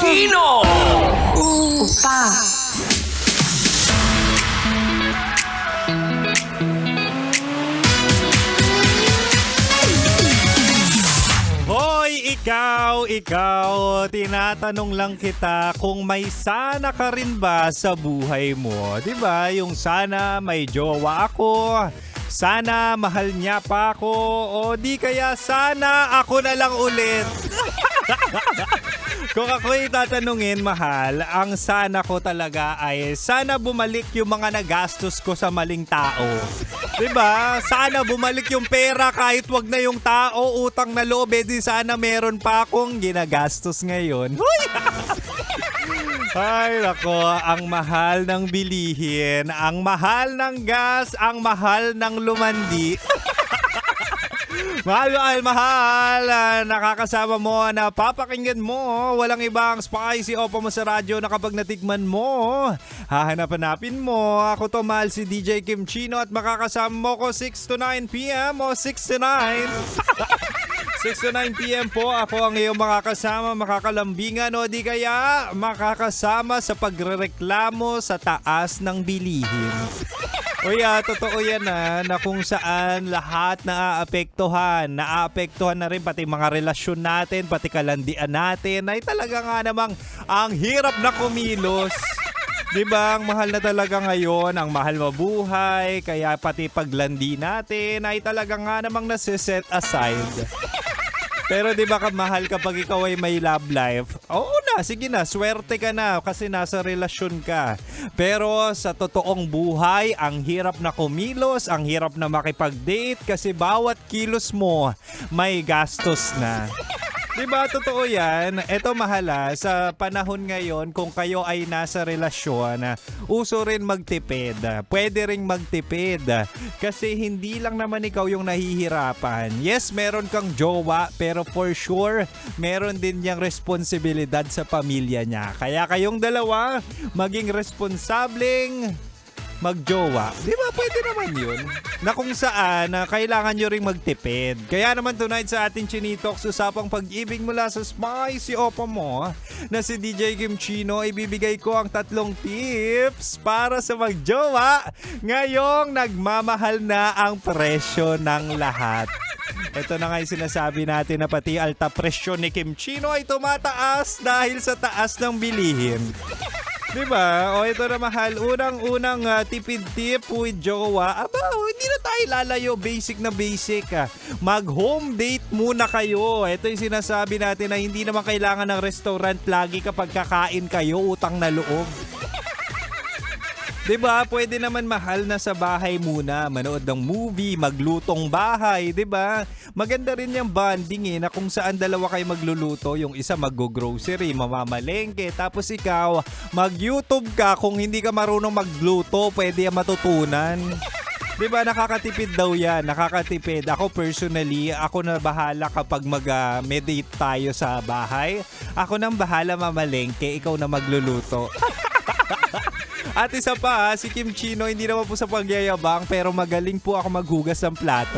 Chino! Opa. Hoy, ikaw, tinatanong lang kita kung may sana ka rin ba sa buhay mo? 'Di ba? Yung sana may jowa ako, sana mahal niya pa ako, o di kaya sana ako na lang ulit. Kung ako'y tatanungin, mahal, ang sana ko talaga ay sana bumalik yung mga nagastos ko sa maling tao. 'Di ba? Sana bumalik yung pera kahit wag na yung tao, utang na loob, di sana meron pa akong ginagastos ngayon. Hoy! Ay, nako, ang mahal ng bilihin, ang mahal ng gas, ang mahal ng lumandi. Mahal. Nakakasama mo na papakinggan mo. Walang ibang spicy opa mo sa radyo na kapag natikman mo, hahanap-hanapin mo. Ako to, mahal, si DJ Kim Chino, at makakasama mo ko 6 to 9 p.m. o 6 to 9. 6 to 9 p.m. po, ako ang iyong makakasama, makakalambingan o di kaya makakasama sa pagrereklamo sa taas ng bilihin. Uy, totoo yan na kung saan lahat naaapektuhan na rin pati mga relasyon natin, pati kalandian natin, ay talaga nga namang ang hirap na kumilos. Diba, ang mahal na talaga ngayon, ang mahal mabuhay, kaya pati paglandi natin ay talaga nga namang nasiset aside. Pero di ba mahal kapag ikaw ay may love life? Oo na, sige na, swerte ka na kasi nasa relasyon ka. Pero sa totoong buhay, ang hirap na kumilos, ang hirap na makipag-date kasi bawat kilos mo may gastos na. Diba, totoo yan? Eto, mahala, sa panahon ngayon, kung kayo ay nasa relasyon, uso rin magtipid. Pwede ring magtipid. Kasi hindi lang naman ikaw yung nahihirapan. Yes, meron kang jowa, pero for sure, meron din niyang responsibilidad sa pamilya niya. Kaya kayong dalawa, maging responsableng magjowa. Di ba? Pwede naman yun. Na kung saan, kailangan nyo ring magtipid. Kaya naman tonight sa ating Chinitox, usapang pag-ibig mula sa spicy opa mo na si DJ Kim Chino, ibibigay ko ang 3 tips para sa magjowa ngayong nagmamahal na ang presyo ng lahat. Ito na nga yung sinasabi natin na pati alta presyon ni Kim Chino ay tumataas dahil sa taas ng bilihin. Diba? O ito na, mahal. Unang tipid tip with jowa. Aba, hindi na tayo lalayo. Basic na basic. Mag-home date muna kayo. Ito yung sinasabi natin na hindi naman kailangan ng restaurant lagi kapag kakain kayo, utang na loob. Diba? Pwede naman, mahal, na sa bahay muna. Manood ng movie, maglutong bahay. Diba? Maganda rin yung bonding na kung saan dalawa kayo magluluto. Yung isa mag-grocery, mamamalengke. Tapos ikaw, mag-YouTube ka. Kung hindi ka marunong magluto, pwede yung matutunan. Diba, nakakatipid daw yan. Nakakatipid. Ako personally, ako na bahala kapag mag-meditate tayo sa bahay. Ako nang bahala mamalengke, ikaw na magluluto. At isa pa, si Kim Chino, hindi naman po sa pagyayabang, pero magaling po ako maghugas ng plato.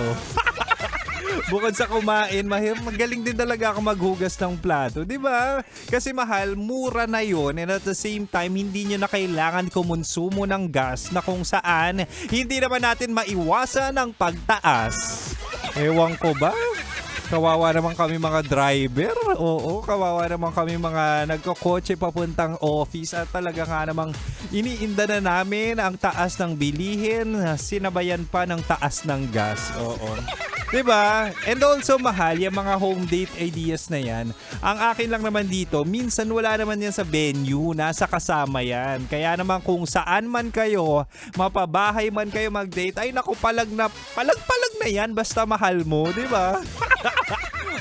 Bukod sa kumain, magaling din talaga ako maghugas ng plato, di ba? Kasi mahal, mura na yon, and at the same time, hindi nyo na kailangan kumonsumo ng gas na kung saan hindi naman natin maiwasan ang pagtaas. Ewan ko ba? Kawawa naman kami mga driver. Oo, kawawa naman kami mga nagkakotse papuntang office at talaga nga namang iniinda na namin ang taas ng bilihin, sinabayan pa ng taas ng gas. Oo. Diba? And also, mahal, yung mga home date ideas na yan, ang akin lang naman dito, minsan wala naman yan sa venue, nasa kasama yan. Kaya naman kung saan man kayo, mapabahay man kayo mag-date, ay naku, palag na yan, basta mahal mo, diba?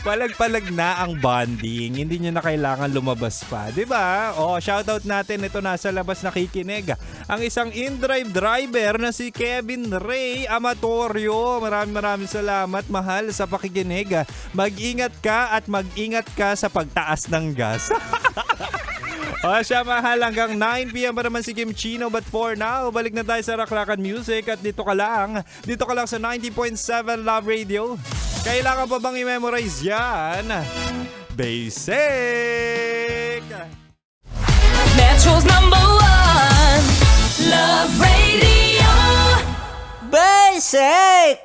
Palag-palag na ang bonding. Hindi nyo na kailangan lumabas pa. Diba? O, shoutout natin. Ito, nasa labas nakikinig. Ang isang in-drive driver na si Kevin Ray Amatorio. Maraming salamat, mahal, sa pakikinig. Mag-ingat ka at mag-ingat ka sa pagtaas ng gas. O siya, mahal, hanggang 9 p.m. pa naman si Kim Chino. But for now, balik na tayo sa Rakrakan Music. At dito ka lang sa 90.7 Love Radio. Kailangan pa bang i-memorize yan? Basic! sake!